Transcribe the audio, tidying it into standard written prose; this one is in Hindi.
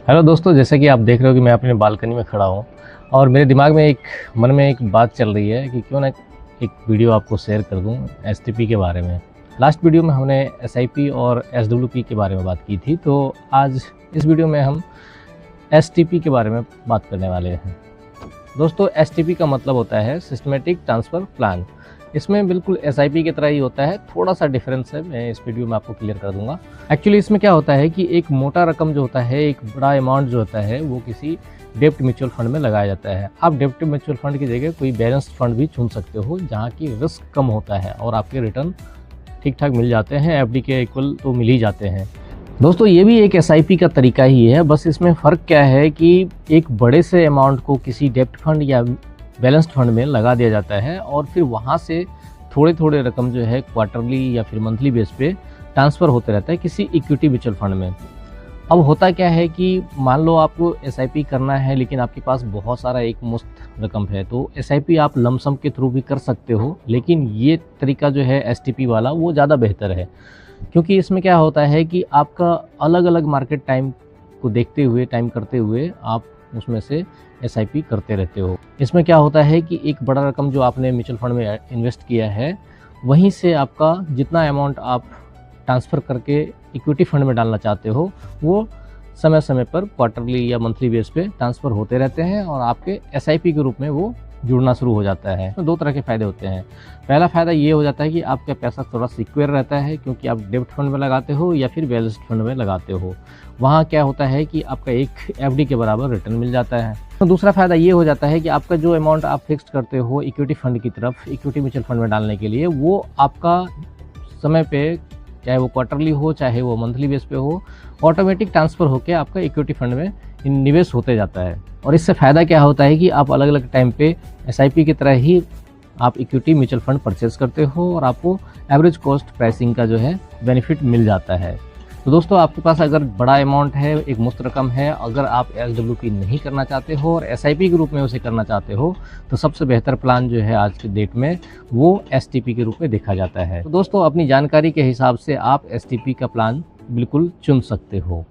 हेलो दोस्तों, जैसे कि आप देख रहे हो कि मैं अपने बालकनी में खड़ा हूँ और मेरे दिमाग में मन में एक बात चल रही है कि क्यों ना एक वीडियो आपको शेयर कर दूँ एसटीपी के बारे में। लास्ट वीडियो में हमने एसआईपी और एसडब्ल्यूपी के बारे में बात की थी, तो आज इस वीडियो में हम एसटीपी के बारे में बात करने वाले हैं। दोस्तों, एसटीपी का मतलब होता है सिस्टमेटिक ट्रांसफ़र प्लान। इसमें बिल्कुल एसआईपी की तरह ही होता है, थोड़ा सा डिफरेंस है, मैं इस वीडियो में आपको क्लियर कर दूंगा। एक्चुअली इसमें क्या होता है कि एक मोटा रकम जो होता है, एक बड़ा अमाउंट जो होता है, वो किसी डेब्ट म्यूचुअल फंड में लगाया जाता है। आप डेब्ट म्यूचुअल फंड की जगह कोई बैलेंस्ड फंड भी चुन सकते हो, जहाँ की रिस्क कम होता है और आपके रिटर्न ठीक ठाक मिल जाते हैं, एफडी के इक्वल तो मिल ही जाते हैं। दोस्तों, ये भी एक एसआईपी का तरीका ही है, बस इसमें फ़र्क क्या है कि एक बड़े से अमाउंट को किसी डेब्ट फंड या बैलेंस्ड फंड में लगा दिया जाता है और फिर वहाँ से थोड़े थोड़े रकम जो है क्वार्टरली या फिर मंथली बेस पे ट्रांसफ़र होते रहता है किसी इक्विटी म्यूचुअल फंड में। अब होता क्या है कि मान लो आपको एसआईपी करना है, लेकिन आपके पास बहुत सारा एक मुश्त रकम है, तो एसआईपी आप लमसम के थ्रू भी कर सकते हो, लेकिन ये तरीका जो है एसटीपी वाला वो ज़्यादा बेहतर है। क्योंकि इसमें क्या होता है कि आपका अलग अलग मार्केट टाइम को देखते हुए, टाइम करते हुए आप उसमें से एसआईपी करते रहते हो। इसमें क्या होता है कि एक बड़ा रकम जो आपने म्यूचुअल फंड में इन्वेस्ट किया है, वहीं से आपका जितना अमाउंट आप ट्रांसफ़र करके इक्विटी फंड में डालना चाहते हो, वो समय समय पर क्वार्टरली या मंथली बेस पे ट्रांसफ़र होते रहते हैं और आपके एसआईपी के रूप में वो जुड़ना शुरू हो जाता है। तो दो तरह के फ़ायदे होते हैं। पहला फ़ायदा ये हो जाता है कि आपका पैसा थोड़ा सिक्योर रहता है, क्योंकि आप डेब्ट फंड में लगाते हो या फिर बैलेंस्ड फंड में लगाते हो। वहाँ क्या होता है कि आपका एक एफडी के बराबर रिटर्न मिल जाता है। तो दूसरा फ़ायदा ये हो जाता है कि आपका जो अमाउंट आप फिक्स्ड करते हो इक्विटी फंड की तरफ, इक्विटी म्यूचुअल फंड में डालने के लिए, वो आपका समय पे, चाहे वो क्वार्टरली हो चाहे वो मंथली बेस पे हो, ऑटोमेटिक ट्रांसफ़र होकर आपका इक्विटी फंड में निवेश होते जाता है। और इससे फ़ायदा क्या होता है कि आप अलग अलग टाइम पे एसआईपी की तरह ही आप इक्विटी म्यूचुअल फंड परचेस करते हो और आपको एवरेज कॉस्ट प्राइसिंग का जो है बेनिफिट मिल जाता है। तो दोस्तों, आपके पास अगर बड़ा अमाउंट है, एक मुफ्त रकम है, अगर आप एसडब्ल्यूपी नहीं करना चाहते हो और एसआईपी के रूप में उसे करना चाहते हो, तो सबसे बेहतर प्लान जो है आज की डेट में वो एसटीपी के रूप में देखा जाता है। तो दोस्तों, अपनी जानकारी के हिसाब से आप एसटीपी का प्लान बिल्कुल चुन सकते हो।